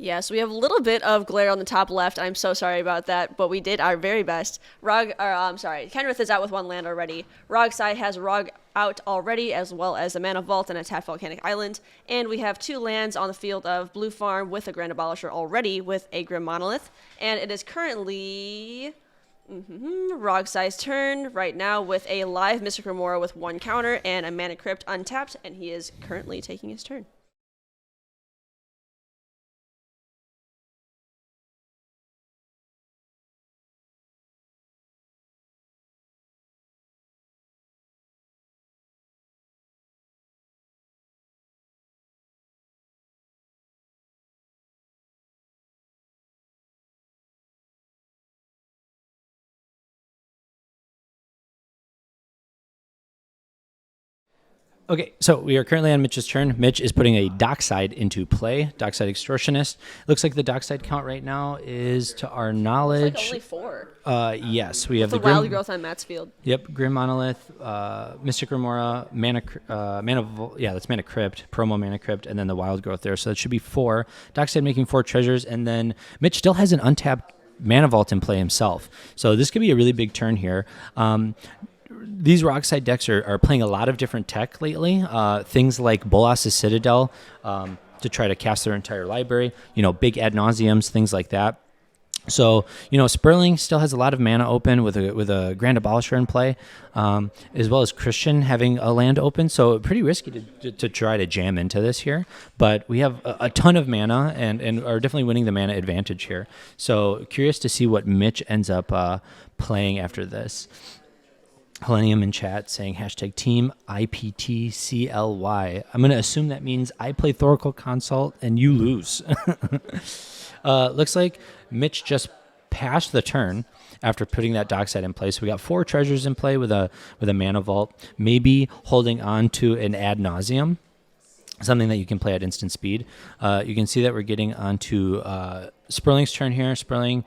Yeah, so we have a little bit of glare on the top left. I'm so sorry about that, but we did our very best. Kenrith is out with 1 land already. Rogside has Rog out already, as well as the Mana Vault and a tapped Volcanic Island. And we have 2 lands on the field of Blue Farm with a Grand Abolisher already with a Grim Monolith. And it is currently Rogside's turn right now with a live Mystic Remora with 1 counter and a Mana Crypt untapped, and he is currently taking his turn. Okay, so we are currently on Mitch's turn. Mitch is putting a Dockside into play, Dockside Extortionist. Looks like the Dockside count right now is, to our knowledge... It's like only 4. Yes, we have the Wild Growth on Matt's field. Yep, Grim Monolith, Mystic Remora, that's Mana Crypt, Promo Mana Crypt, and then the Wild Growth there. So that should be 4. Dockside making 4 treasures, and then Mitch still has an untapped Mana Vault in play himself. So this could be a really big turn here. These Rockside decks are playing a lot of different tech lately. Things like Bolas's Citadel to try to cast their entire library. Big ad nauseums, things like that. So Sperling still has a lot of mana open with a Grand Abolisher in play, as well as Christian having a land open. So pretty risky to try to jam into this here. But we have a ton of mana and are definitely winning the mana advantage here. So curious to see what Mitch ends up playing after this. Helenium in chat saying #team IPTCLY. I'm going to assume that means I play Thoracle Consult and you lose. Looks like Mitch just passed the turn after putting that Dockside in place. We got 4 treasures in play with a Mana Vault, maybe holding on to an Ad Nauseam, something that you can play at instant speed. You can see that we're getting onto Sperling's turn here. Sperling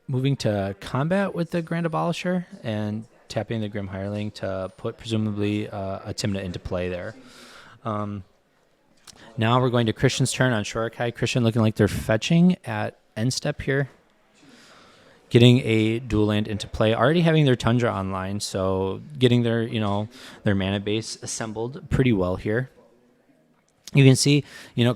moving to combat with the Grand Abolisher and tapping the Grim Hireling to put presumably a Tymna into play there. Now we're going to Christian's turn on Shorikai. Christian looking like they're fetching at end step here. Getting a dual land into play. Already having their Tundra online, so getting their mana base assembled pretty well here. You can see,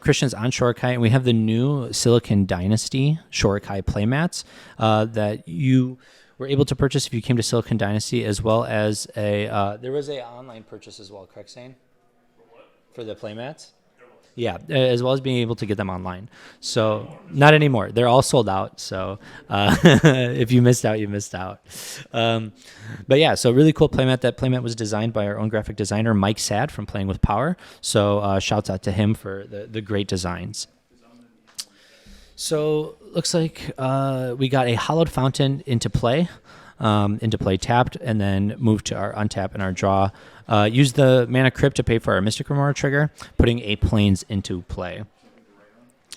Christian's on Shorikai, and we have the new Silicon Dynasty Shorikai playmats that you were able to purchase if you came to Silicon Dynasty, as well as there was a online purchase as well, correct, Zain? For the playmats? Yeah, as well as being able to get them online. So not anymore. They're all sold out. So if you missed out, you missed out. But yeah, so really cool playmat. That playmat was designed by our own graphic designer, Mike Sad from Playing with Power. So shouts out to him for the great designs. So looks like we got a Hallowed Fountain into play tapped, and then move to our untap and our draw. Use the Mana Crypt to pay for our Mystic Remora trigger, putting a Plains into play.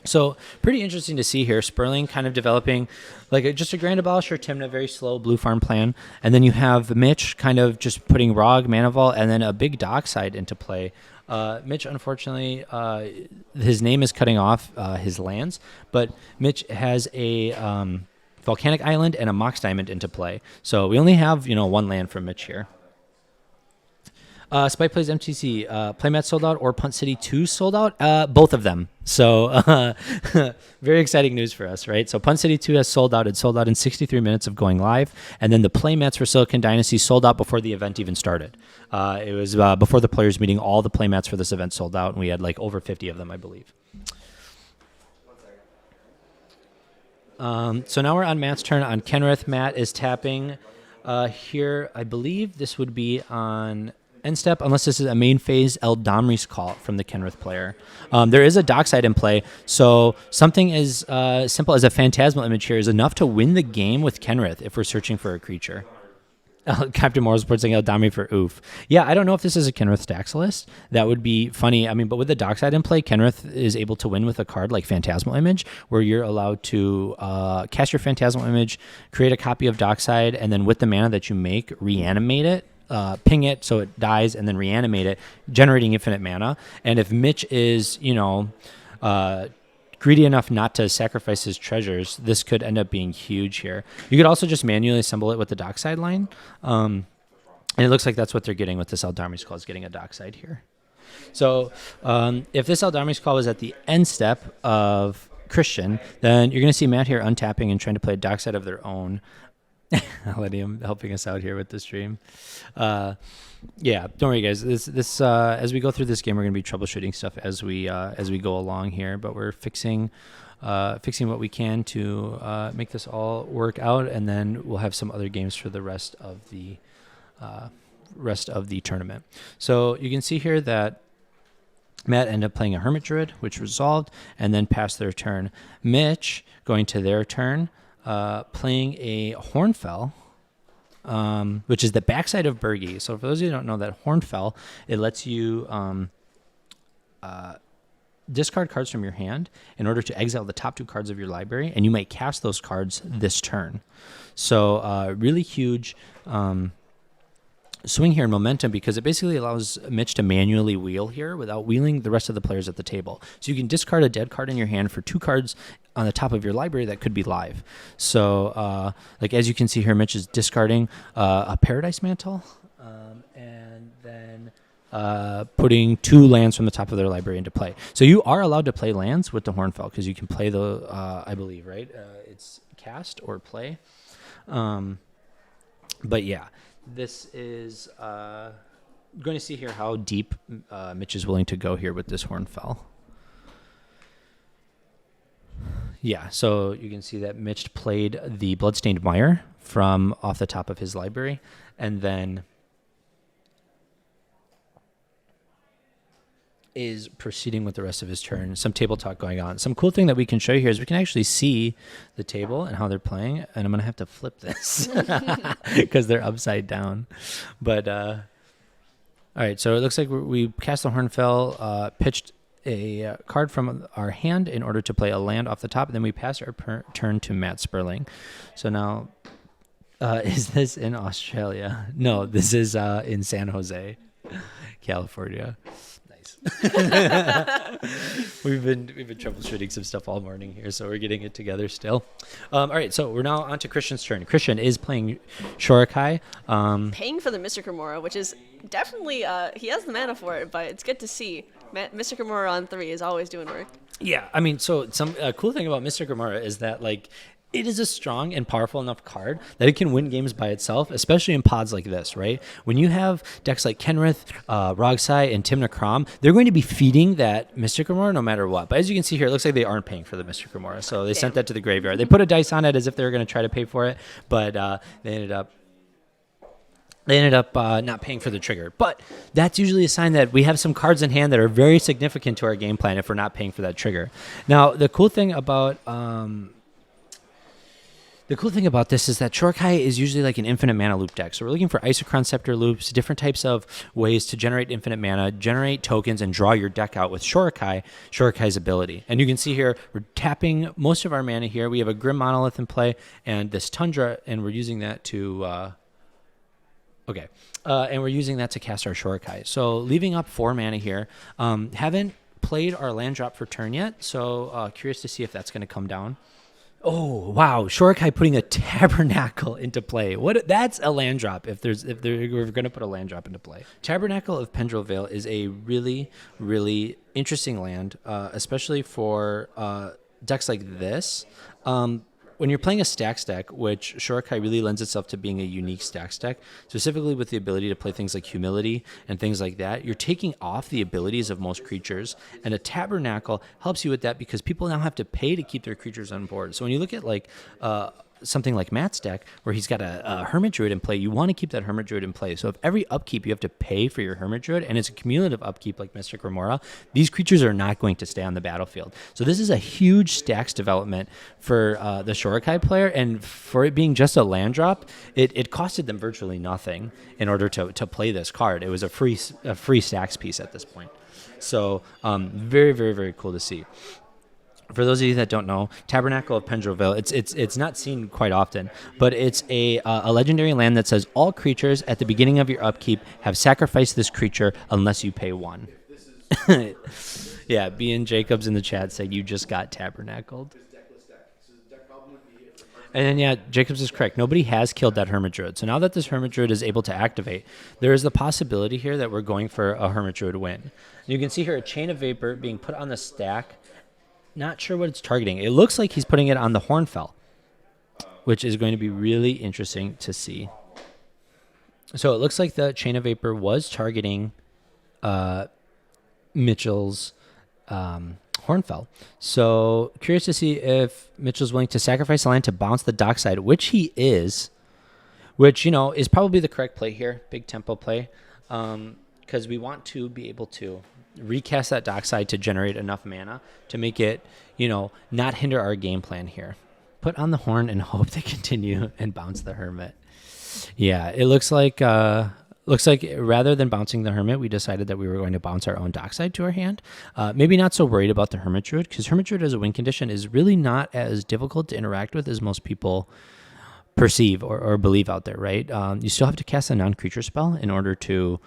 So pretty interesting to see here. Sperling kind of developing just a Grand Abolisher, Tymna, very slow blue farm plan. And then you have Mitch kind of just putting Rog, Mana Vault, and then a big Dockside into play. Mitch, unfortunately, his name is cutting off his lands, but Mitch has a Volcanic Island and a Mox Diamond into play. So we only have, 1 land from Mitch here. Spike Plays MTC, Playmat sold out or Punt City 2 sold out? Both of them. So very exciting news for us, right? So Punt City 2 has sold out. It sold out in 63 minutes of going live. And then the Playmats for Silicon Dynasty sold out before the event even started. It was before the players meeting, all the Playmats for this event sold out, and we had over 50 of them, I believe. So now we're on Matt's turn on Kenrith. Matt is tapping here. I believe this would be on end step, unless this is a main phase Eldamri's Call from the Kenrith player. There is a Dockside in play, so something as simple as a Phantasmal Image here is enough to win the game with Kenrith if we're searching for a creature. Captain Morris reports saying Eldamri for oof. Yeah, I don't know if this is a Kenrith stacks list. That would be funny. I mean, but with the Dockside in play, Kenrith is able to win with a card like Phantasmal Image, where you're allowed to cast your Phantasmal Image, create a copy of Dockside, and then with the mana that you make, reanimate it. Ping it so it dies, and then reanimate it, generating infinite mana. And if Mitch is, greedy enough not to sacrifice his treasures, this could end up being huge here. You could also just manually assemble it with the Dockside line. And it looks like that's what they're getting with this Eldari's Call, is getting a Dockside here. So if this Eldari's Call was at the end step of Christian, then you're going to see Matt here untapping and trying to play a Dockside of their own. Him helping us out here with the stream. Yeah, don't worry, guys. This as we go through this game, we're going to be troubleshooting stuff as we go along here. But we're fixing what we can to make this all work out, and then we'll have some other games for the rest of the tournament. So you can see here that Matt ended up playing a Hermit Druid, which resolved, and then passed their turn. Mitch going to their turn. Playing a Hornfell, which is the backside of Burgi. So for those of you who don't know, that Hornfell, it lets you discard cards from your hand in order to exile the top 2 cards of your library, and you might cast those cards this turn. So really huge swing here in momentum, because it basically allows Mitch to manually wheel here without wheeling the rest of the players at the table. So you can discard a dead card in your hand for 2 cards on the top of your library that could be live. So like as you can see here, Mitch is discarding a Paradise Mantle and then putting 2 lands from the top of their library into play. So you are allowed to play lands with the Hornfell, because you can play the, I believe, right? It's cast or play. But yeah. This is going to see here how deep Mitch is willing to go here with this Hornfell. Yeah, so you can see that Mitch played the Bloodstained Mire from off the top of his library, and then is proceeding with the rest of his turn. Some table talk going on. Some cool thing that we can show you here is we can actually see the table and how they're playing. And I'm going to have to flip this because they're upside down. But, all right, so it looks like we cast the Hornfell, pitched a card from our hand in order to play a land off the top. And then we pass our turn to Matt Sperling. So now, is this in Australia? No, this is in San Jose, California. We've been troubleshooting some stuff all morning here, so we're getting it together still. All right, so we're now on to Christian's turn. Christian is playing Shorikai. Paying for the Mystic Remora, which is definitely he has the mana for it, but it's good to see. Mystic Remora on 3 is always doing work. Yeah, I mean, so some cool thing about Mystic Remora is that, like, it is a strong and powerful enough card that it can win games by itself, especially in pods like this, right? When you have decks like Kenrith, Rograkh, and Tymna Kraum, they're going to be feeding that Mystic Remora no matter what. But as you can see here, it looks like they aren't paying for the Mystic Remora, so they sent that to the graveyard. They put a dice on it as if they were going to try to pay for it, but they ended up not paying for the trigger. But that's usually a sign that we have some cards in hand that are very significant to our game plan if we're not paying for that trigger. Now, the cool thing about this is that Shorikai is usually like an infinite mana loop deck. So we're looking for Isochron Scepter loops, different types of ways to generate infinite mana, generate tokens, and draw your deck out with Shorikai's ability. And you can see here, we're tapping most of our mana here. We have a Grim Monolith in play and this Tundra, and we're using that to... and we're using that to cast our Shorikai. So leaving up 4 mana here. Haven't played our land drop for turn yet, so curious to see if that's going to come down. Oh, wow. Shorikai putting a Tabernacle into play. That's a land drop if we're going to put a land drop into play. Tabernacle of Pendrell Vale is a really, really interesting land, especially for decks like this. When you're playing a stacks deck, which Shorikai really lends itself to being a unique stacks deck, specifically with the ability to play things like Humility and things like that, you're taking off the abilities of most creatures, and a Tabernacle helps you with that because people now have to pay to keep their creatures on board. So when you look at like something like Matt's deck, where he's got a Hermit Druid in play, you want to keep that Hermit Druid in play. So if every upkeep you have to pay for your Hermit Druid, and it's a cumulative upkeep like Mystic Remora, these creatures are not going to stay on the battlefield. So this is a huge stacks development for the Shorikai player, and for it being just a land drop, it costed them virtually nothing in order to play this card. It was a free stacks piece at this point. So very, very, very cool to see. For those of you that don't know, Tabernacle of Pendrell Vale, it's not seen quite often, but it's a legendary land that says all creatures at the beginning of your upkeep have sacrificed this creature unless you pay 1. Yeah, B and Jacobs in the chat said you just got tabernacled. And then, yeah, Jacobs is correct. Nobody has killed that Hermit Druid. So now that this Hermit Druid is able to activate, there is the possibility here that we're going for a Hermit Druid win. You can see here a Chain of Vapor being put on the stack. Not sure what it's targeting. It looks like he's putting it on the Hornfell, which is going to be really interesting to see. So it looks like the Chain of Vapor was targeting Mitchell's Hornfell. So curious to see if Mitchell's willing to sacrifice the land to bounce the Dockside, which he is, which, is probably the correct play here. Big tempo play. Because we want to be able to recast that Dockside to generate enough mana to make it, not hinder our game plan here. Put on the Horn and hope they continue and bounce the Hermit. Yeah, it looks like rather than bouncing the Hermit, we decided that we were going to bounce our own Dockside to our hand. Maybe not so worried about the Hermit Druid, because Hermit Druid as a win condition is really not as difficult to interact with as most people perceive or believe out there, right? You still have to cast a non-creature spell in order to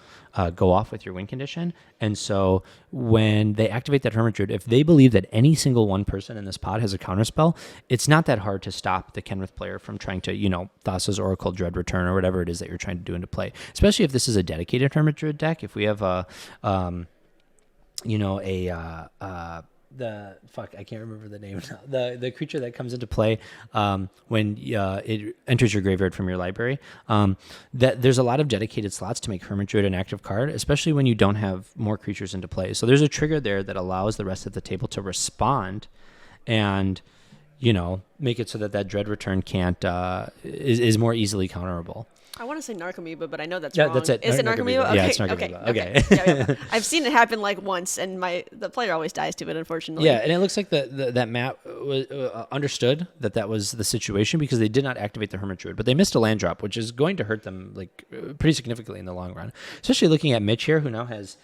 go off with your win condition. And so when they activate that Hermit Druid, if they believe that any single one person in this pod has a counter spell, it's not that hard to stop the Kenrith player from trying to, Thassa's Oracle, Dread Return, or whatever it is that you're trying to do into play. Especially if this is a dedicated Hermit Druid deck. If we have I can't remember the name now. The creature that comes into play when it enters your graveyard from your library. That there's a lot of dedicated slots to make Hermit Druid an active card, especially when you don't have more creatures into play. So there's a trigger there that allows the rest of the table to respond, and make it so that Dread Return can't is more easily counterable. I want to say Narcomoeba, but I know that's yeah, wrong. That's it. Is it Narcomoeba? Yeah, it's Narcomoeba. Okay. Yeah. I've seen it happen like once, and the player always dies to it, unfortunately. Yeah, and it looks like that map was, understood that was the situation because they did not activate the Hermit Druid, but they missed a land drop, which is going to hurt them pretty significantly in the long run. Especially looking at Mitch here, who now has,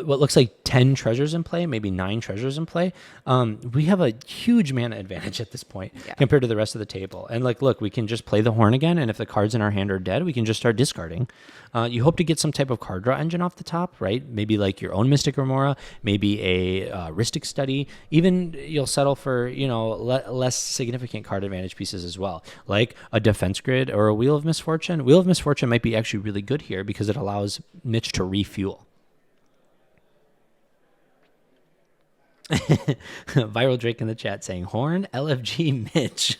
what looks like 10 treasures in play, maybe 9 treasures in play. We have a huge mana advantage at this point compared to the rest of the table. And look, we can just play the Horn again, and if the cards in our hand are dead, we can just start discarding. You hope to get some type of card draw engine off the top, right? Maybe like your own Mystic Remora, maybe a Rhystic Study. Even you'll settle for, less significant card advantage pieces as well, like a Defense Grid or a Wheel of Misfortune. Wheel of Misfortune might be actually really good here because it allows Mitch to refuel. Viral Drake in the chat saying Horn LFG Mitch.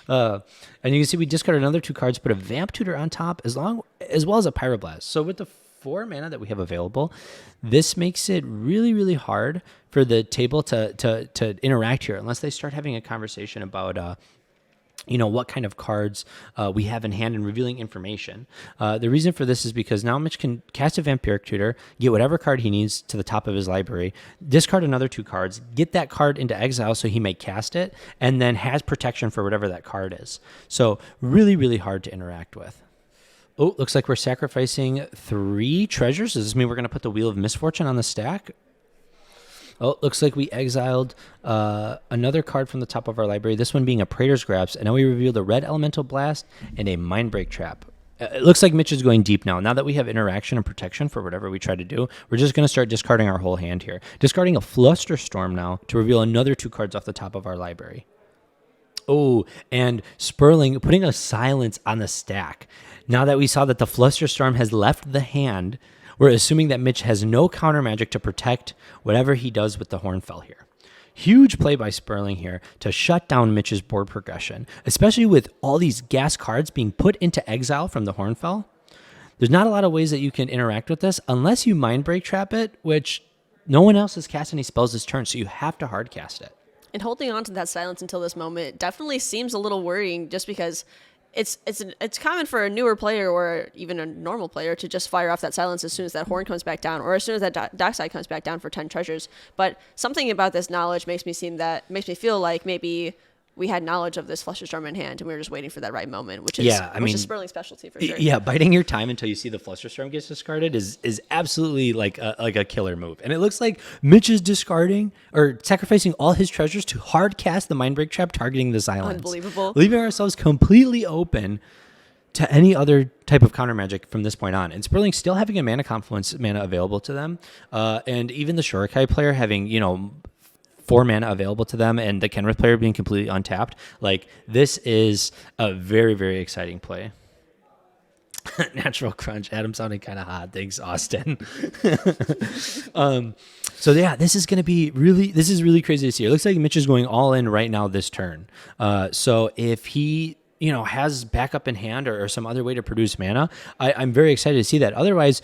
And you can see we discarded another 2 cards, put a Vamp Tutor on top as well as a Pyroblast. So with the 4 mana that we have available, this makes it really, really hard for the table to interact here unless they start having a conversation about what kind of cards we have in hand and revealing information. The reason for this is because now Mitch can cast a Vampiric Tutor, get whatever card he needs to the top of his library, discard another 2 cards, get that card into exile so he may cast it, and then has protection for whatever that card is. So really, really hard to interact with. Oh, looks like we're sacrificing 3 treasures. Does this mean we're going to put the Wheel of Misfortune on the stack? Oh, looks like we exiled another card from the top of our library, this one being a Praetor's Grasp, and now we revealed a red Elemental Blast and a Mindbreak Trap. It looks like Mitch is going deep now. Now that we have interaction and protection for whatever we try to do, we're just going to start discarding our whole hand here. Discarding a Flusterstorm now to reveal another 2 cards off the top of our library. Oh, and Sperling putting a Silence on the stack. Now that we saw that the Flusterstorm has left the hand, we're assuming that Mitch has no counter magic to protect whatever he does with the Hornfell here. Huge play by Sperling here to shut down Mitch's board progression, especially with all these gas cards being put into exile from the Hornfell. There's not a lot of ways that you can interact with this unless you Mindbreak Trap it, which no one else has cast any spells this turn, so you have to hard cast it. And holding on to that silence until this moment definitely seems a little worrying just because it's common for a newer player or even a normal player to just fire off that silence as soon as that Horn comes back down or as soon as that Dockside comes back down for 10 treasures. But something about this knowledge makes me feel like maybe we had knowledge of this Flusterstorm in hand and we were just waiting for that right moment, which is Sperling's specialty for sure. Yeah, biding your time until you see the Flusterstorm gets discarded is absolutely like a killer move. And it looks like Mitch is discarding or sacrificing all his treasures to hard cast the Mindbreak Trap targeting the silence. Unbelievable. Leaving ourselves completely open to any other type of counter magic from this point on. And Sperling still having a mana confluence mana available to them, and even the Shorikai player having 4 mana available to them, and the Kenrith player being completely untapped. Like, this is a very, very exciting play. Natural crunch. Adam sounding kind of hot. Thanks, Austin. So yeah, this is really crazy to see. It looks like Mitch is going all in right now this turn. So if he has backup in hand or some other way to produce mana, I'm very excited to see that. Otherwise,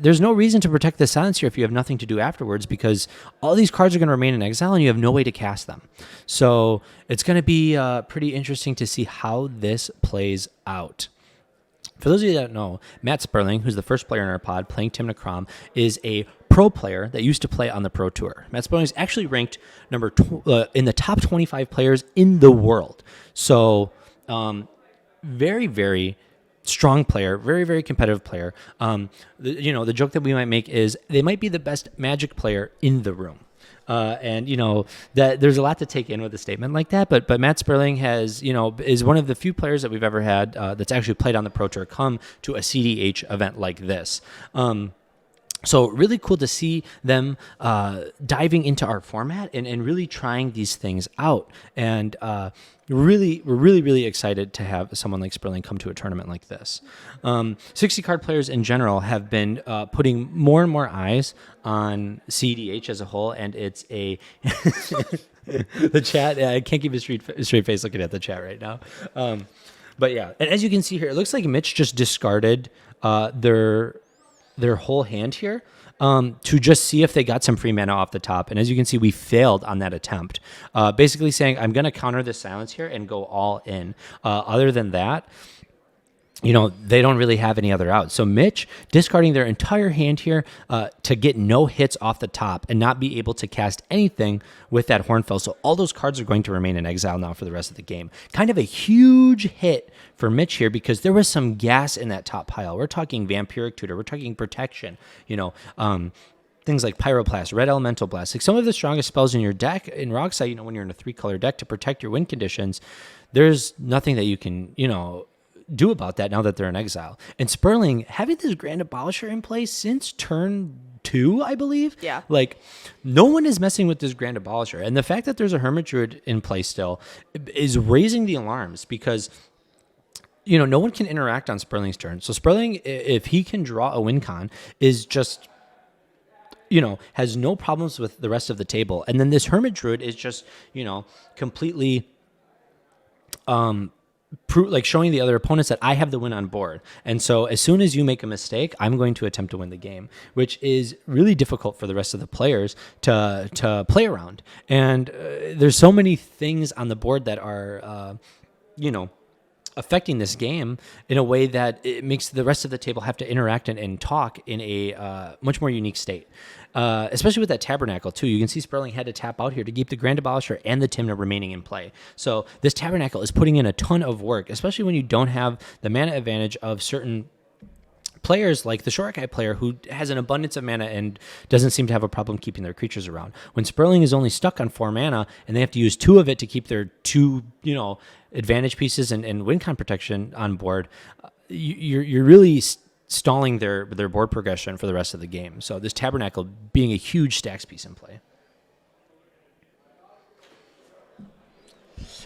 there's no reason to protect the silence here if you have nothing to do afterwards, because all these cards are going to remain in exile and you have no way to cast them. So it's going to be pretty interesting to see how this plays out. For those of you that don't know, Matt Sperling, who's the first player in our pod playing Tymna Kraum, is a pro player that used to play on the Pro Tour. Matt Sperling is actually ranked in the top 25 players in the world. So very, very strong player, very, very competitive player. The joke that we might make is they might be the best Magic player in the room. And that there's a lot to take in with a statement like that, but Matt Sperling is one of the few players that we've ever had that's actually played on the Pro Tour come to a cEDH event like this. So really cool to see them diving into our format and really trying these things out. And we're really excited to have someone like Sperling come to a tournament like this. 60 card players in general have been putting more and more eyes on cEDH as a whole, and it's the chat. I can't keep a straight face looking at the chat right now. But yeah, and as you can see here, it looks like Mitch just discarded their whole hand here to just see if they got some free mana off the top. And as you can see, we failed on that attempt. Basically saying, I'm going to counter this silence here and go all in. Other than that, they don't really have any other out. So Mitch discarding their entire hand here to get no hits off the top and not be able to cast anything with that Hornfell. So all those cards are going to remain in exile now for the rest of the game. Kind of a huge hit for Mitch here because there was some gas in that top pile. We're talking Vampiric Tutor. We're talking Protection. Things like Pyroblast, Red Elemental Blast. Like some of the strongest spells in your deck in Rograkh, when you're in a 3-color deck to protect your win conditions, there's nothing that you can, do about that now that they're in exile. And Sperling having this Grand Abolisher in place since turn 2, I believe. Yeah. Like, no one is messing with this Grand Abolisher. And the fact that there's a Hermit Druid in play still is raising the alarms because, no one can interact on Sperling's turn. So Sperling, if he can draw a win con, is just, has no problems with the rest of the table. And then this Hermit Druid is just, completely showing the other opponents that I have the win on board. And so as soon as you make a mistake, I'm going to attempt to win the game, which is really difficult for the rest of the players to play around. And there's so many things on the board that are, affecting this game in a way that it makes the rest of the table have to interact and talk in a much more unique state. Especially with that Tabernacle, too. You can see Sperling had to tap out here to keep the Grand Abolisher and the Tymna remaining in play. So this Tabernacle is putting in a ton of work, especially when you don't have the mana advantage of certain players like the Shorikai player who has an abundance of mana and doesn't seem to have a problem keeping their creatures around. When Sperling is only stuck on 4 mana and they have to use 2 of it to keep their 2, advantage pieces and win con protection on board, you're really stalling their board progression for the rest of the game. So this Tabernacle being a huge stacks piece in play.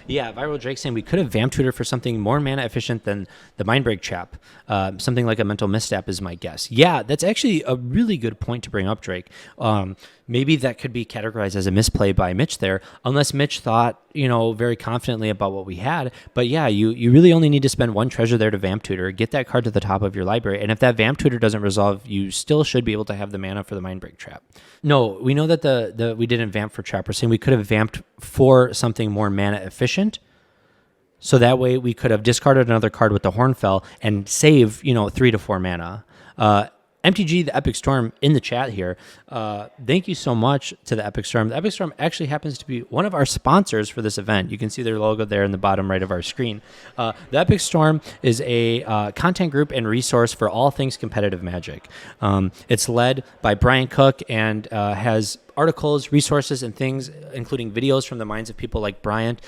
Yeah, Viral Drake saying we could have Vamp Tutor for something more mana efficient than the Mindbreak Trap. Something like a Mental Misstep is my guess. Yeah, that's actually a really good point to bring up, Drake. Maybe that could be categorized as a misplay by Mitch there, unless Mitch thought, very confidently about what we had. But yeah, you really only need to spend 1 treasure there to Vamp Tutor, get that card to the top of your library, and if that Vamp Tutor doesn't resolve, you still should be able to have the mana for the Mindbreak Trap. No, we know that we didn't Vamp for Trap. We're saying we could have vamped for something more mana efficient. So that way we could have discarded another card with the Hornfell and save, 3 to 4 mana. MTG, the Epic Storm, in the chat here. Thank you so much to the Epic Storm. The Epic Storm actually happens to be one of our sponsors for this event. You can see their logo there in the bottom right of our screen. The Epic Storm is a content group and resource for all things competitive Magic. It's led by Brian Cook and has articles, resources, and things, including videos from the minds of people like Bryant,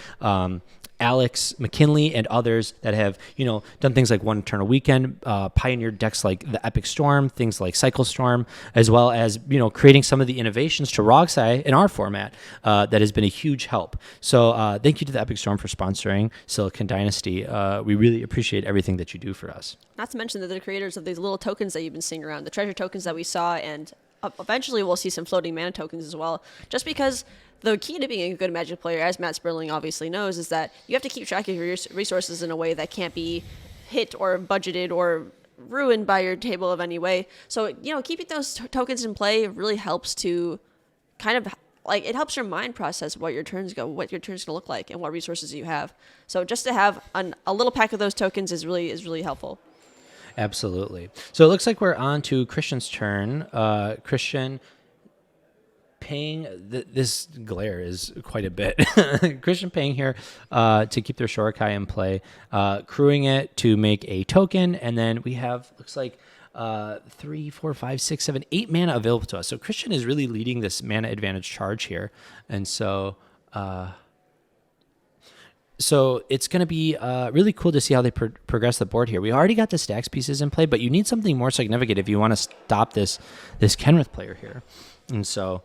Alex, McKinley, and others that have, done things like One Eternal Weekend, pioneered decks like the Epic Storm, things like Cycle Storm, as well as, creating some of the innovations to Rograkh in our format that has been a huge help. So thank you to the Epic Storm for sponsoring Silicon Dynasty. We really appreciate everything that you do for us. Not to mention that the creators of these little tokens that you've been seeing around, the treasure tokens that we saw, and eventually we'll see some floating mana tokens as well, just because the key to being a good Magic player, as Matt Sperling obviously knows, is that you have to keep track of your resources in a way that can't be hit or budgeted or ruined by your table of any way. So, keeping those tokens in play really helps to kind of, it helps your mind process what your turn's going to look like and what resources you have. So just to have a little pack of those tokens is really helpful. Absolutely. So it looks like we're on to Christian's turn. Christian paying, this glare is quite a bit. Christian paying here to keep their Shorikai in play, crewing it to make a token, and then we have, looks like 3, 4, 5, 6, 7, 8 mana available to us. So Christian is really leading this mana advantage charge here, and so it's going to be really cool to see how they progress the board here. We already got the stacks pieces in play, but you need something more significant if you want to stop this Kenrith player here. And so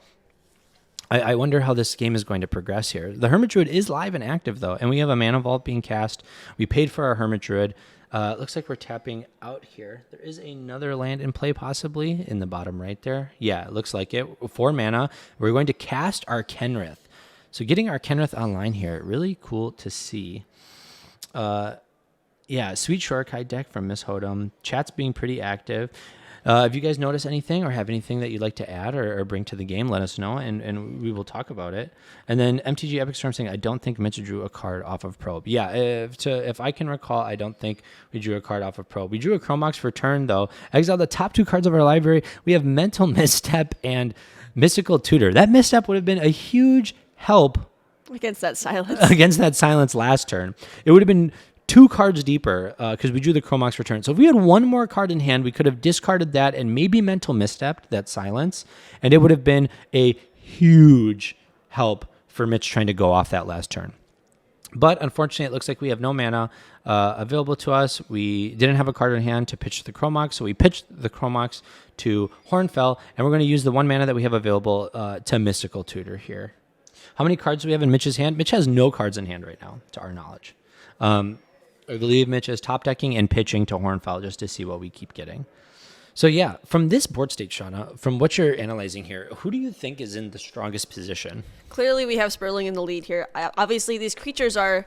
I wonder how this game is going to progress here. The Hermit Druid is live and active, though, and we have a Mana Vault being cast. We paid for our Hermit Druid. It looks like we're tapping out here. There is another land in play, possibly, in the bottom right there. Yeah, it looks like it. 4 mana. We're going to cast our Kenrith. So getting our Kenrith online here, really cool to see. Yeah, sweet Shorikai deck from Miss Hodum. Chat's being pretty active. If you guys notice anything or have anything that you'd like to add or bring to the game, let us know, and we will talk about it. And then MTG Epic Storm saying, I don't think Mitch drew a card off of Probe. Yeah, if I can recall, I don't think we drew a card off of Probe. We drew a Chromox for turn, though. Exile the top 2 cards of our library. We have Mental Misstep and Mystical Tutor. That misstep would have been a huge help against that silence last turn. It would have been 2 cards deeper because we drew the Chromox return. So if we had 1 more card in hand, we could have discarded that and maybe Mental Misstepped that silence, and it would have been a huge help for Mitch trying to go off that last turn. But unfortunately, it looks like we have no mana available to us. We didn't have a card in hand to pitch the Chromox, so we pitched the Chromox to Hornfell, and we're going to use the 1 mana that we have available to Mystical Tutor here. How many cards do we have in Mitch's hand? Mitch has no cards in hand right now, to our knowledge. I believe Mitch is top decking and pitching to Hornfell just to see what we keep getting. So yeah, from this board state, Shauna, from what you're analyzing here, who do you think is in the strongest position? Clearly, we have Sperling in the lead here. Obviously, these creatures are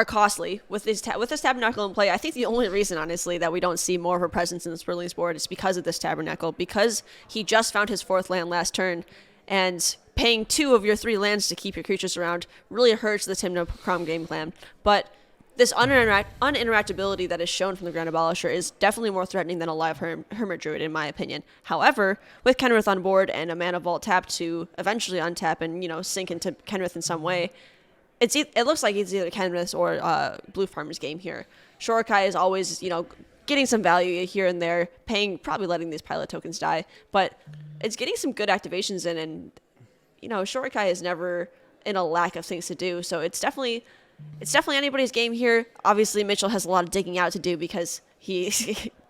costly with this Tabernacle in play. I think the only reason, honestly, that we don't see more of a presence in the Sperling's board is because of this Tabernacle, because he just found his 4th land last turn, and paying 2 of your 3 lands to keep your creatures around really hurts the Tymna Kraum game plan. But this uninteractability that is shown from the Grand Abolisher is definitely more threatening than a live Hermit Druid, in my opinion. However, with Kenrith on board and a Mana Vault tap to eventually untap and, sink into Kenrith in some way, it looks like it's either Kenrith or Blue Farmer's game here. Shorikai is always, getting some value here and there, probably letting these pilot tokens die, but it's getting some good activations in, and, Shorikai is never in a lack of things to do, so it's definitely anybody's game here. Obviously, Mitchell has a lot of digging out to do because he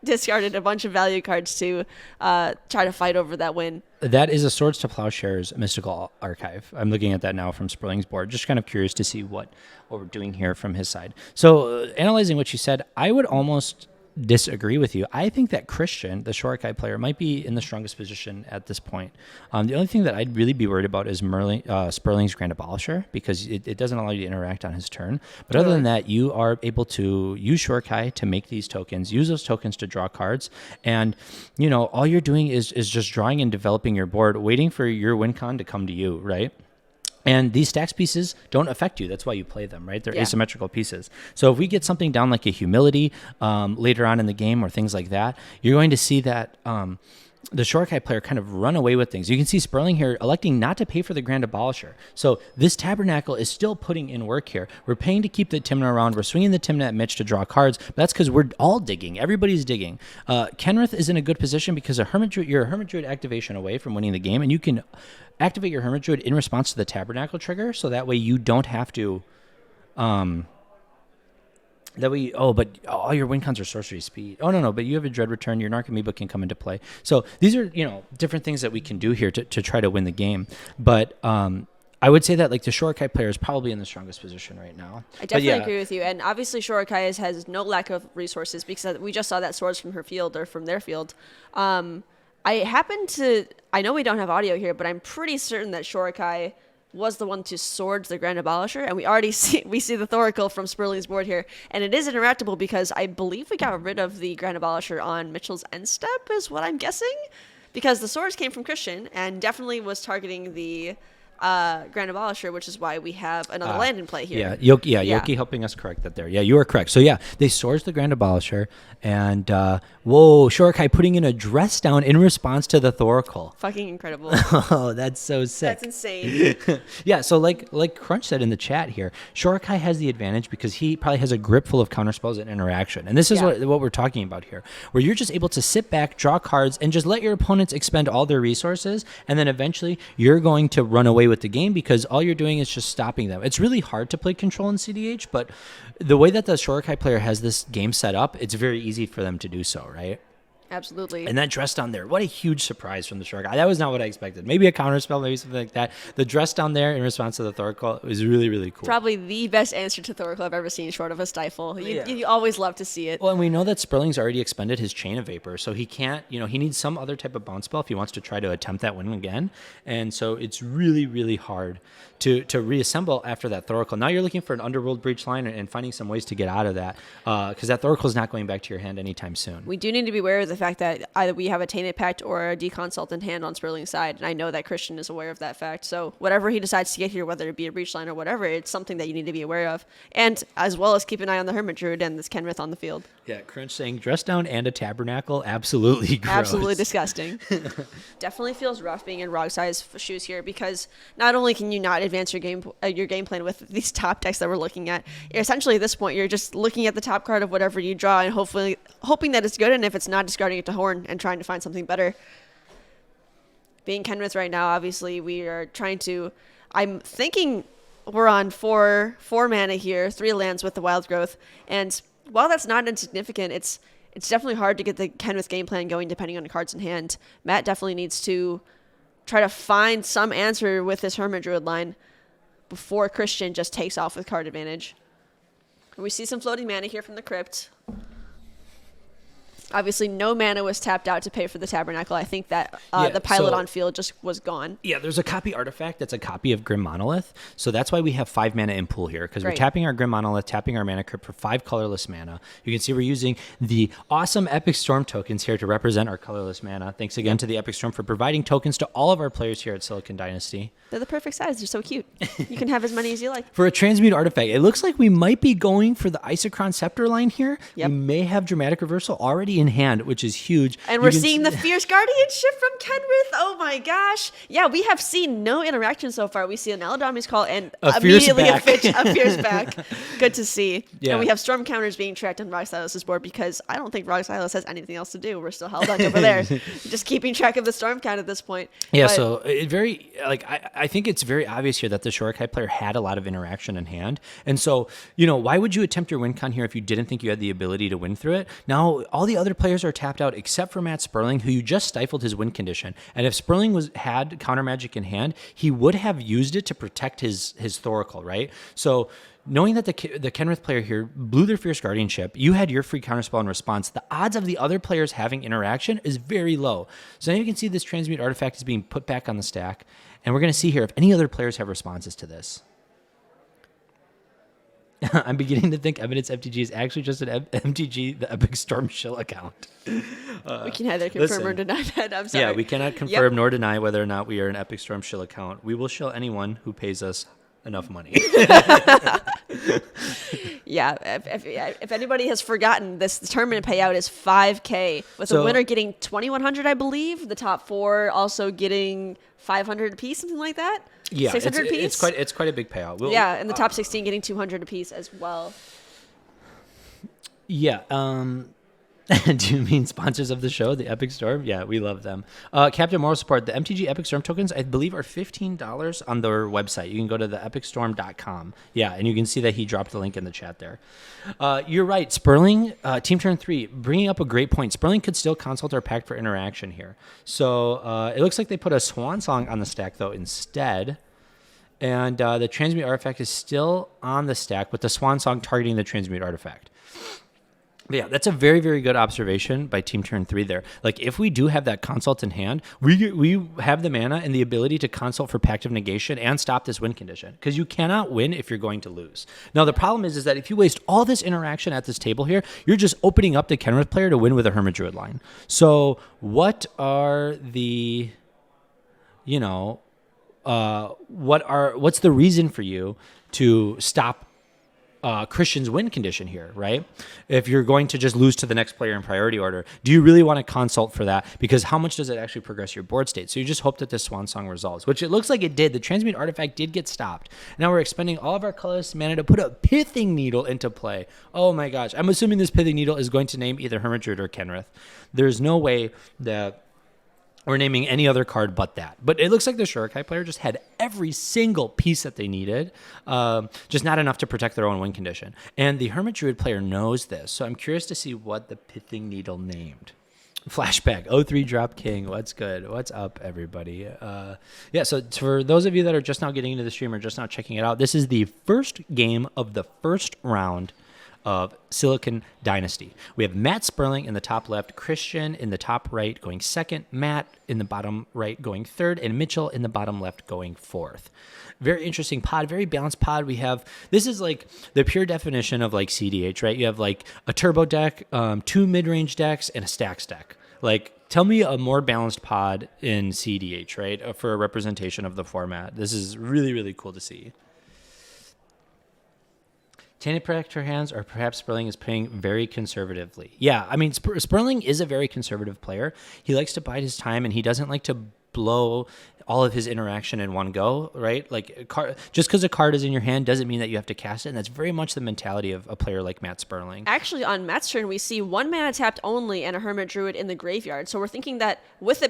discarded a bunch of value cards to try to fight over that win. That is a Swords to Plowshares Mystical Archive. I'm looking at that now from Sperling's board. Just kind of curious to see what we're doing here from his side. So analyzing what you said, I would almost disagree with you. I think that Christian, the Shorikai player, might be in the strongest position at this point. The only thing that I'd really be worried about is Sperling's Grand Abolisher, because it doesn't allow you to interact on his turn. But other than that, you are able to use Shorikai to make these tokens, use those tokens to draw cards, and all you're doing is just drawing and developing your board, waiting for your win con to come to you, right? And these stacks pieces don't affect you. That's why you play them, right? They're asymmetrical pieces. So if we get something down like a Humility later on in the game or things like that, you're going to see that the Shorikai player kind of run away with things. You can see Sperling here electing not to pay for the Grand Abolisher. So this Tabernacle is still putting in work here. We're paying to keep the Tymna around. We're swinging the Tymna at Mitch to draw cards. But that's because we're all digging. Everybody's digging. Kenrith is in a good position because you're a Hermit Druid activation away from winning the game, and you can activate your Hermit Druid in response to the Tabernacle trigger, so that way you don't have to... but all your win cons are sorcery speed. Oh, no, but you have a Dread Return. Your Narcomoeba can come into play. So these are, different things that we can do here to try to win the game. But I would say that like the Shorikai player is probably in the strongest position right now. I definitely agree with you. And obviously Shorikai has no lack of resources because we just saw that swords from her field or from their field. I know we don't have audio here, but I'm pretty certain that Shorikai was the one to sword the Grand Abolisher, and we see the Thoracle from Sperling's board here, and it is interactable because I believe we got rid of the Grand Abolisher on Mitchell's end step, is what I'm guessing, because the swords came from Christian and definitely was targeting the Grand Abolisher, which is why we have another land in play here. Yoki helping us correct that there. Yeah, you are correct. So yeah, they swords the Grand Abolisher, and Shorikai putting in a dress down in response to the Thoracle. Fucking incredible. Oh, that's so sick. That's insane. Yeah, so like Crunch said in the chat here, Shorikai has the advantage because he probably has a grip full of counterspells and interaction. And this is what we're talking about here, where you're just able to sit back, draw cards, and just let your opponents expend all their resources, and then eventually you're going to run away with the game because all you're doing is just stopping them. It's really hard to play control in cEDH, but the way that the Shorikai player has this game set up, it's very easy for them to do so, right? Absolutely. And that dress down there, what a huge surprise from the Shorikai. That was not what I expected. Maybe a counterspell, maybe something like that. The dress down there in response to the Thoracle was really, really cool. Probably the best answer to Thoracle I've ever seen, short of a Stifle. You always love to see it. Well, and we know that Sperling's already expended his Chain of Vapor, so he can't, he needs some other type of bounce spell if he wants to try to attempt that win again. And so it's really, really hard to reassemble after that Thoracle. Now you're looking for an Underworld Breach line and finding some ways to get out of that, because that Thoracle is not going back to your hand anytime soon. We do need to be aware of the fact that either we have a Tainted Pact or a Deconsult in hand on Sperling's side, and I know that Christian is aware of that fact. So whatever he decides to get here, whether it be a Breach line or whatever, it's something that you need to be aware of, and as well as keep an eye on the Hermit Druid and this Kenrith on the field. Yeah, Crunch saying dress down and a Tabernacle, absolutely gross. Absolutely disgusting. Definitely feels rough being in Rogside's shoes here, because not only can you not advance your game plan with these top decks that we're looking at, essentially at this point you're just looking at the top card of whatever you draw and hoping that it's good, and if it's not, discarding it to Horn and trying to find something better. Being Kenrith right now, obviously we are trying to, I'm thinking we're on four mana here, 3 lands with the Wild Growth, and while that's not insignificant, it's definitely hard to get the Kenrith game plan going depending on the cards in hand. Matt definitely needs to try to find some answer with this Hermit Druid line before Christian just takes off with card advantage. We see some floating mana here from the Crypt. Obviously, no mana was tapped out to pay for the Tabernacle. I think that the pilot on field just was gone. Yeah, there's a copy artifact that's a copy of Grim Monolith. So that's why we have 5 mana in pool here, because we're tapping our Grim Monolith, tapping our Mana Crypt for 5 colorless mana. You can see we're using the awesome Epic Storm tokens here to represent our colorless mana. Thanks again to the Epic Storm for providing tokens to all of our players here at Silicon Dynasty. They're the perfect size. They're so cute. You can have as many as you like. For a transmute artifact, it looks like we might be going for the Isochron Scepter line here. Yep. We may have Dramatic Reversal already in hand, which is huge. And we're seeing the Fierce Guardianship from Kenrith. Oh my gosh. Yeah, we have seen no interaction so far. We see an Eladami's Call and immediately a Fierce back. Good to see. Yeah. And we have Storm counters being tracked on Rog Silas' board, because I don't think Rog Silas has anything else to do. We're still held up over there. Just keeping track of the Storm count at this point. Yeah, so I think it's very obvious here that the Shorikai player had a lot of interaction in hand. And so, why would you attempt your win con here if you didn't think you had the ability to win through it? Now, all the other players are tapped out except for Matt Sperling, who you just stifled his win condition. And if Sperling had counter magic in hand, he would have used it to protect his Thoracle, right? So knowing that the Kenrith player here blew their Fierce Guardianship, you had your free counterspell in response, the odds of the other players having interaction is very low. So now you can see this transmute artifact is being put back on the stack. And we're going to see here if any other players have responses to this. I'm beginning to think Evidence MTG is actually just an MTG, the Epic Storm Shill account. We can neither confirm or deny that. I'm sorry. Yeah, we cannot confirm nor deny whether or not we are an Epic Storm Shill account. We will shill anyone who pays us enough money. Yeah, if anybody has forgotten, this tournament payout is $5K, with the winner getting $2,100, I believe. The top four also getting $500 apiece, something like that. Yeah, $600 apiece. It's quite a big payout. And the top 16 getting $200 apiece as well. Yeah. Do you mean sponsors of the show, the Epic Storm? Yeah, we love them. Captain Moral Support, the MTG Epic Storm tokens, I believe, are $15 on their website. You can go to the epicstorm.com. Yeah, and you can see that he dropped the link in the chat there. You're right. Sperling, Team Turn 3, bringing up a great point. Sperling could still consult or pact for interaction here. So it looks like they put a Swan Song on the stack, though, instead. And the Transmute Artifact is still on the stack, with the Swan Song targeting the Transmute Artifact. But yeah, that's a very, very good observation by Team Turn 3 there. Like, if we do have that consult in hand, we have the mana and the ability to consult for Pact of Negation and stop this win condition, because you cannot win if you're going to lose. Now, the problem is that if you waste all this interaction at this table here, you're just opening up the Kenrith player to win with a Hermit Druid line. So what are the, what's the reason for you to stop Christian's win condition here, right? If you're going to just lose to the next player in priority order, do you really want to consult for that? Because how much does it actually progress your board state? So you just hope that this Swan Song resolves, which it looks like it did. The Transmute Artifact did get stopped. Now we're expending all of our colorless mana to put a Pithing Needle into play. Oh my gosh. I'm assuming this Pithing Needle is going to name either Hermit Druid or Kenrith. There's no way that we're naming any other card but that. But it looks like the Shorikai player just had every single piece that they needed, just not enough to protect their own win condition. And the Hermit Druid player knows this, so I'm curious to see what the Pithing Needle named. Flashback, 03 Drop King, what's good? What's up, everybody? So for those of you that are just now getting into the stream or just now checking it out, this is the first game of the first round of Silicon Dynasty. We have Matt Sperling in the top left, Christian in the top right going second, Matt in the bottom right going third, and Mitchell in the bottom left going fourth. Very interesting pod, very balanced pod. This is like the pure definition of like cEDH, right? You have like a turbo deck, two mid-range decks, and a stacks deck. Like, tell me a more balanced pod in cEDH, right? For a representation of the format. This is really, really cool to see. Tainted Protector hands, or perhaps Sperling is playing very conservatively. Yeah, I mean, Sperling is a very conservative player. He likes to bide his time, and he doesn't like to blow all of his interaction in one go, right? Like, just because a card is in your hand doesn't mean that you have to cast it, and that's very much the mentality of a player like Matt Sperling. Actually, on Matt's turn, we see one mana tapped only and a Hermit Druid in the graveyard. So we're thinking that with the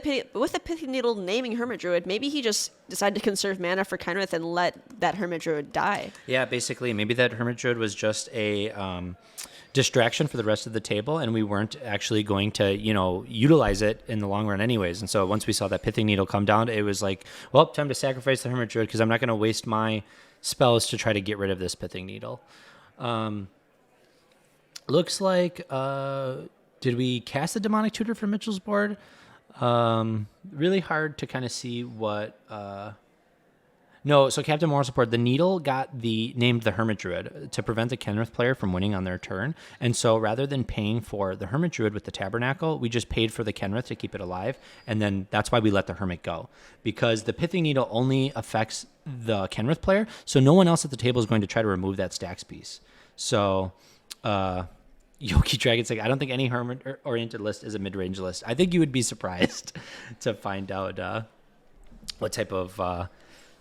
Pithing Needle naming Hermit Druid, maybe he just decided to conserve mana for Kenrith and let that Hermit Druid die. Yeah, basically, maybe that Hermit Druid was just a distraction for the rest of the table, and we weren't actually going to, utilize it in the long run anyways. And so once we saw that Pithing Needle come down, it was like, well, time to sacrifice the Hermit Druid because I'm not going to waste my spells to try to get rid of this Pithing Needle. Looks like, did we cast the Demonic Tutor for Mitchell's board? Really hard to kind of see what... No, so Captain Moral Support, the Needle named the Hermit Druid to prevent the Kenrith player from winning on their turn. And so rather than paying for the Hermit Druid with the Tabernacle, we just paid for the Kenrith to keep it alive. And then that's why we let the Hermit go. Because the Pithing Needle only affects the Kenrith player, so no one else at the table is going to try to remove that stacks piece. So, Yoki Dragon's like, I don't think any Hermit-oriented list is a mid-range list. I think you would be surprised to find out what type of...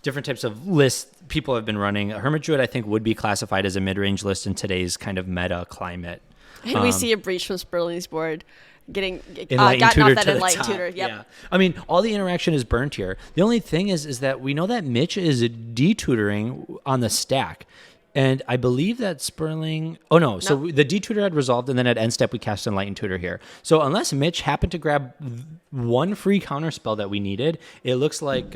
different types of lists people have been running. A Hermit Druid, I think, would be classified as a mid-range list in today's kind of meta climate. And we see a breach from Sperling's board getting gotten off that Enlightened Tutor. Yep. Yeah. I mean, all the interaction is burnt here. The only thing is that we know that Mitch is detutoring on the stack. And I believe that Sperling... Oh, no. So the detutor had resolved, and then at end step, we cast Enlightened Tutor here. So unless Mitch happened to grab one free counter spell that we needed, it looks like...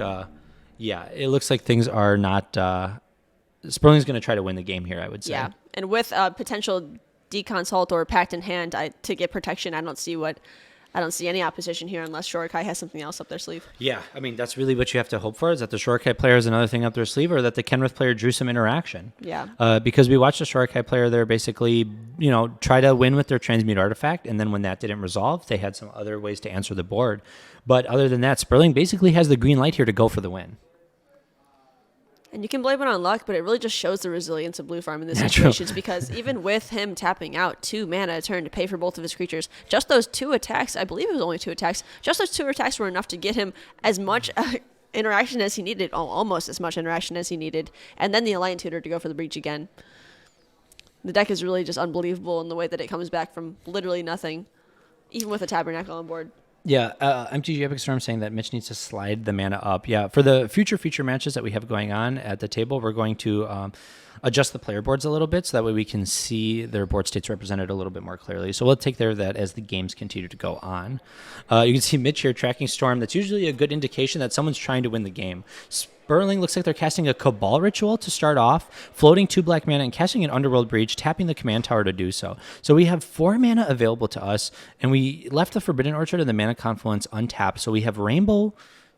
it looks like things are not... Sperling's going to try to win the game here, I would say. Yeah, and with potential deconsult or pact in hand to get protection, I don't see any opposition here unless Shorikai has something else up their sleeve. Yeah, I mean, that's really what you have to hope for, is that the Shorikai player has another thing up their sleeve, or that the Kenrith player drew some interaction. Yeah. Because we watched the Shorikai player there basically, try to win with their Transmute Artifact, and then when that didn't resolve, they had some other ways to answer the board. But other than that, Sperling basically has the green light here to go for the win. And you can blame it on luck, but it really just shows the resilience of Blue Farm in this situations because even with him tapping out 2 mana a turn to pay for both of his creatures, just those 2 attacks, I believe it was only 2 attacks, just those 2 attacks were enough to get him as much interaction as he needed, almost as much interaction as he needed, and then the Enlightened Tutor to go for the breach again. The deck is really just unbelievable in the way that it comes back from literally nothing, even with a Tabernacle on board. Yeah, MTG Epic Storm saying that Mitch needs to slide the mana up. Yeah, for the future feature matches that we have going on at the table, we're going to adjust the player boards a little bit so that way we can see their board states represented a little bit more clearly. So we'll take care of that as the games continue to go on. You can see Mitch here tracking Storm. That's usually a good indication that someone's trying to win the game. Sperling looks like they're casting a Cabal Ritual to start off, floating 2 black mana and casting an Underworld Breach, tapping the command tower to do so. So we have 4 mana available to us, and we left the Forbidden Orchard and the Mana Confluence untapped. So we have Rainbow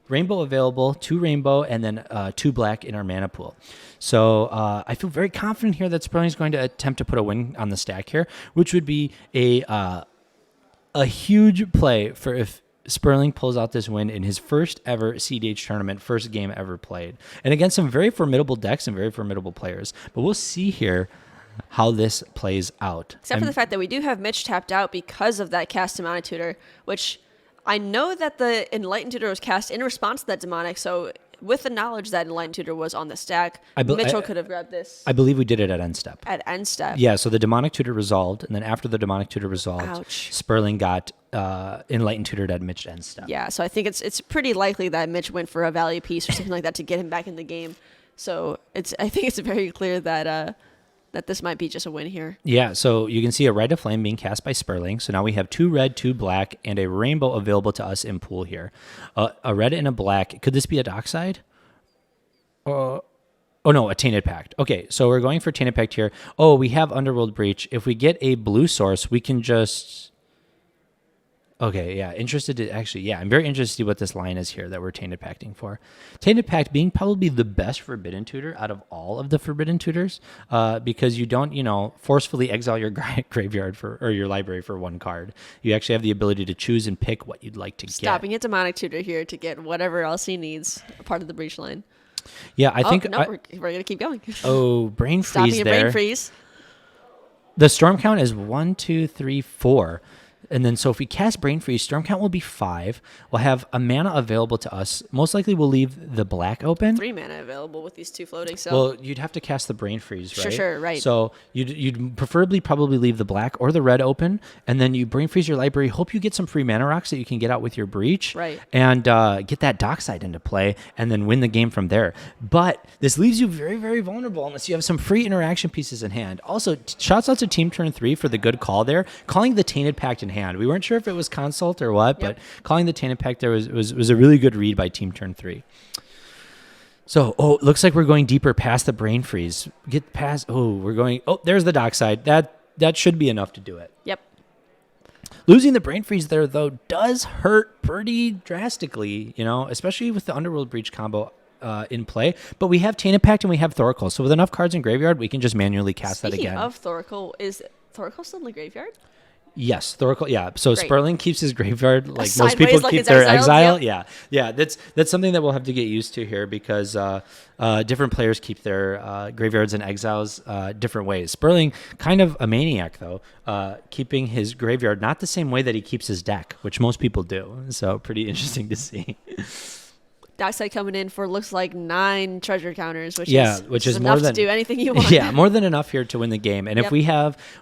available, 2 Rainbow, and then 2 black in our mana pool. So I feel very confident here that Sperling is going to attempt to put a win on the stack here, which would be a huge play for if Sperling pulls out this win in his first ever cEDH tournament, first game ever played. And against some very formidable decks and very formidable players. But we'll see here how this plays out. Except for the fact that we do have Mitch tapped out because of that cast Demonic Tutor, which I know that the Enlightened Tutor was cast in response to that Demonic, so with the knowledge that Enlightened Tutor was on the stack, Mitchell could have grabbed this. I believe we did it at end step. At end step. Yeah, so the Demonic Tutor resolved, and then after the Demonic Tutor resolved, Ouch. Sperling got Enlightened Tutored at Mitch end step. Yeah, so I think it's pretty likely that Mitch went for a value piece or something like that to get him back in the game. So I think it's very clear that that this might be just a win here. Yeah, so you can see a Red to Flame being cast by Sperling. So now we have 2 red, 2 black, and a rainbow available to us in pool here. A red and a black. Could this be a Dockside? Oh no, a Tainted Pact. Okay, so we're going for Tainted Pact here. Oh, we have Underworld Breach. If we get a blue source, we can just... Okay, yeah, I'm very interested to see what this line is here that we're Tainted Pacting for. Tainted Pact being probably the best Forbidden Tutor out of all of the Forbidden Tutors, because you don't, forcefully exile your graveyard or your library for 1 card. You actually have the ability to choose and pick what you'd like to get. Stopping a Demonic Tutor here to get whatever else he needs, a part of the breach line. Yeah, I think... No, we're going to keep going. Oh, Brain Freeze Stopping there. a Brain Freeze. The Storm count is 1, 2, 3, 4. And then so if we cast Brain Freeze, Storm count will be 5. We'll have a mana available to us. Most likely we'll leave the black open. 3 mana available with these 2 floating. So well, you'd have to cast the Brain Freeze, right? Sure, right. So you'd preferably probably leave the black or the red open, and then you Brain Freeze your library. Hope you get some free mana rocks that you can get out with your Breach. Right. And get that Dockside into play, and then win the game from there. But this leaves you very, very vulnerable unless you have some free interaction pieces in hand. Also, shouts out to Team Turn 3 for the good call there, calling the Tainted Pact in hand. We weren't sure if it was Consult or what, but calling the Tainted Pact there was a really good read by Team Turn 3. So, looks like we're going deeper past the Brain Freeze. Get past, there's the Dockside. That should be enough to do it. Yep. Losing the Brain Freeze there, though, does hurt pretty drastically, especially with the Underworld Breach combo in play. But we have Tainted Pact and we have Thoracle. So with enough cards in graveyard, we can just manually cast that again. Speaking of Thoracle, is Thoracle still in the graveyard? Yes, Thoracle. Yeah, so Great. Sperling keeps his graveyard like Sideways, most people like keep it's their exiled, exile. Yeah. That's something that we'll have to get used to here because different players keep their graveyards and exiles different ways. Sperling, kind of a maniac though, keeping his graveyard not the same way that he keeps his deck, which most people do. So pretty interesting to see. Dockside coming in for looks like 9 treasure counters, which is more enough than to do anything you want. Yeah, more than enough here to win the game. And if we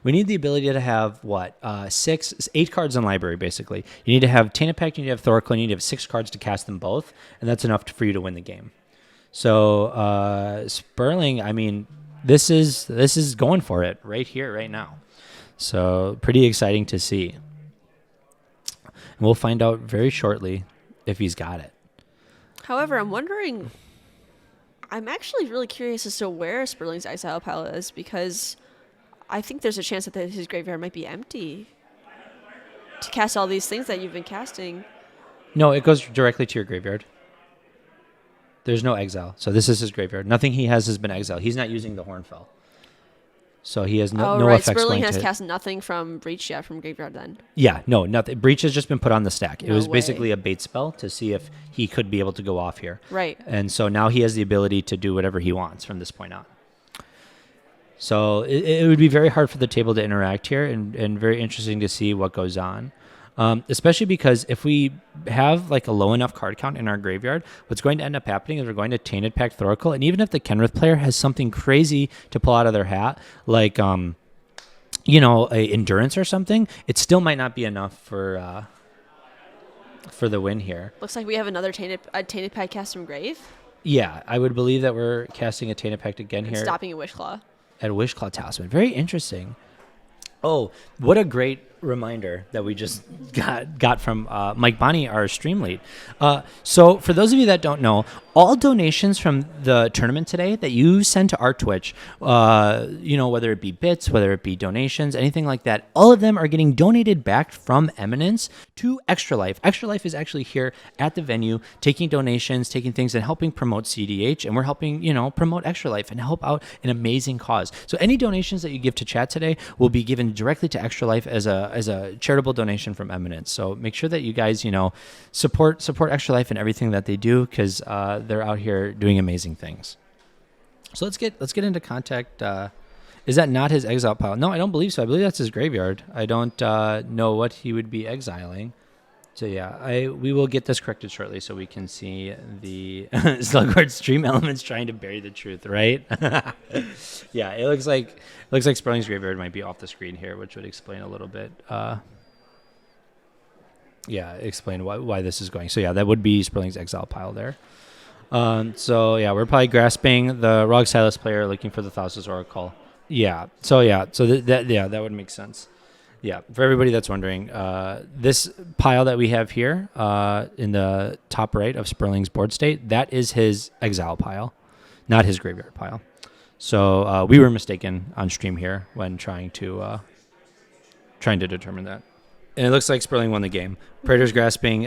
need the ability to have 8 cards in library basically. You need to have Tainted Pact, you need to have Thoracle, you need to have 6 cards to cast them both, and that's enough for you to win the game. So Sperling, I mean, this is going for it right here, right now. So pretty exciting to see. And we'll find out very shortly if he's got it. However, I'm actually really curious as to where Sperling's exile pile is because I think there's a chance that his graveyard might be empty to cast all these things that you've been casting. No, it goes directly to your graveyard. There's no exile. So this is his graveyard. Nothing he has been exiled. He's not using the Hornfell. So he has no Oh, right. effects Sperling going has to... cast nothing from Breach yet from Graveyard then. Yeah, no, nothing. Breach has just been put on the stack. It No was way. basically a bait spell to see if he could be able to go off here. Right. And so now he has the ability to do whatever he wants from this point on. So it would be very hard for the table to interact here, and very interesting to see what goes on. Especially because if we have like a low enough card count in our graveyard, what's going to end up happening is we're going to Tainted Pact Thoracle. And even if the Kenrith player has something crazy to pull out of their hat, like, a endurance or something, it still might not be enough for the win here. Looks like we have another Tainted Pact cast from Grave. Yeah, I would believe that we're casting a Tainted Pact again here. Stopping a Wishclaw. At Wishclaw Talisman. Very interesting. Oh, what a great reminder that we just got from Mike Bonney, our stream lead. So for those of you that don't know, all donations from the tournament today that you send to our Twitch, whether it be bits, whether it be donations, anything like that, all of them are getting donated back from Eminence to Extra Life. Extra Life is actually here at the venue, taking donations, taking things, and helping promote cEDH, and we're helping, promote Extra Life and help out an amazing cause. So any donations that you give to chat today will be given directly to Extra Life as a charitable donation from Eminence. So make sure that you guys, support Extra Life and everything that they do, because they're out here doing amazing things. So let's get into contact. Is that not his exile pile? No, I don't believe so. I believe that's his graveyard. I don't know what he would be exiling. So yeah, we will get this corrected shortly so we can see the Slugguard stream elements trying to bury the truth, right? Yeah, it looks like Sperling's graveyard might be off the screen here, which would explain a little bit. Explain why this is going. So yeah, that would be Sperling's exile pile there. So yeah, we're probably grasping the Rog Silas player looking for the Thassa's Oracle. Yeah. So that would make sense. Yeah, for everybody that's wondering, this pile that we have here in the top right of Sperling's board state, that is his exile pile, not his graveyard pile. So we were mistaken on stream here when trying to determine that. And it looks like Sperling won the game. Praetor's grasping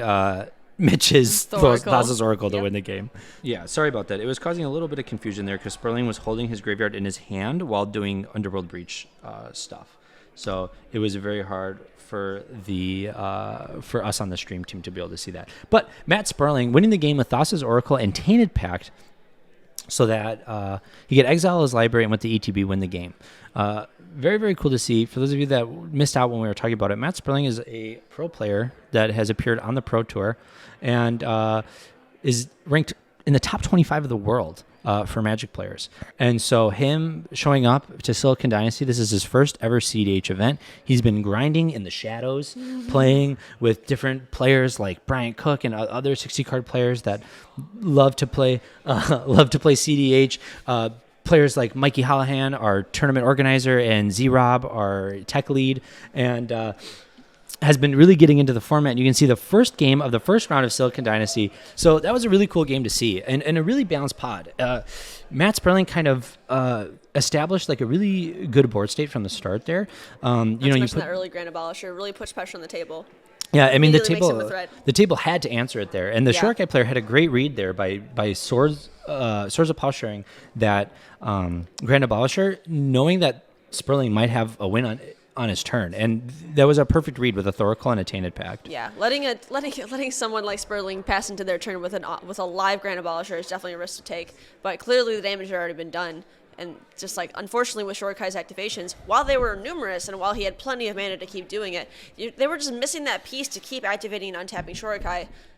Mitch's Thassa's Oracle to win the game. Yeah, sorry about that. It was causing a little bit of confusion there because Sperling was holding his graveyard in his hand while doing Underworld Breach stuff. So it was very hard for us on the stream team to be able to see that. But Matt Sperling winning the game with Thassa's Oracle and Tainted Pact, so that he could exile his library and with the ETB win the game. Very, very cool to see. For those of you that missed out when we were talking about it, Matt Sperling is a pro player that has appeared on the Pro Tour and is ranked in the top 25 of the world for Magic players. And so him showing up to Silicon Dynasty, this is his first ever cEDH event. He's been grinding in the shadows, playing with different players like Bryant Cook and other 60-card players that love to play cEDH. Players like Mikey Hallahan, our tournament organizer, and Z-Rob, our tech lead, and has been really getting into the format. You can see the first game of the first round of Silicon Dynasty. So that was a really cool game to see, and a really balanced pod. Matt Sperling kind of established like a really good board state from the start there. That early Grand Abolisher really puts pressure on the table. Yeah, I mean the table had to answer it there, and the Shorikai player had a great read there by Swords of Posturing that Grand Abolisher, knowing that Sperling might have a win on his turn, and that was a perfect read with a Thoracle and a Tainted Pact. Yeah, letting someone like Sperling pass into their turn with a live Grand Abolisher is definitely a risk to take. But clearly the damage had already been done. And just like, unfortunately, with Shorikai's activations, while they were numerous and while he had plenty of mana to keep doing it, they were just missing that piece to keep activating and untapping Shorikai.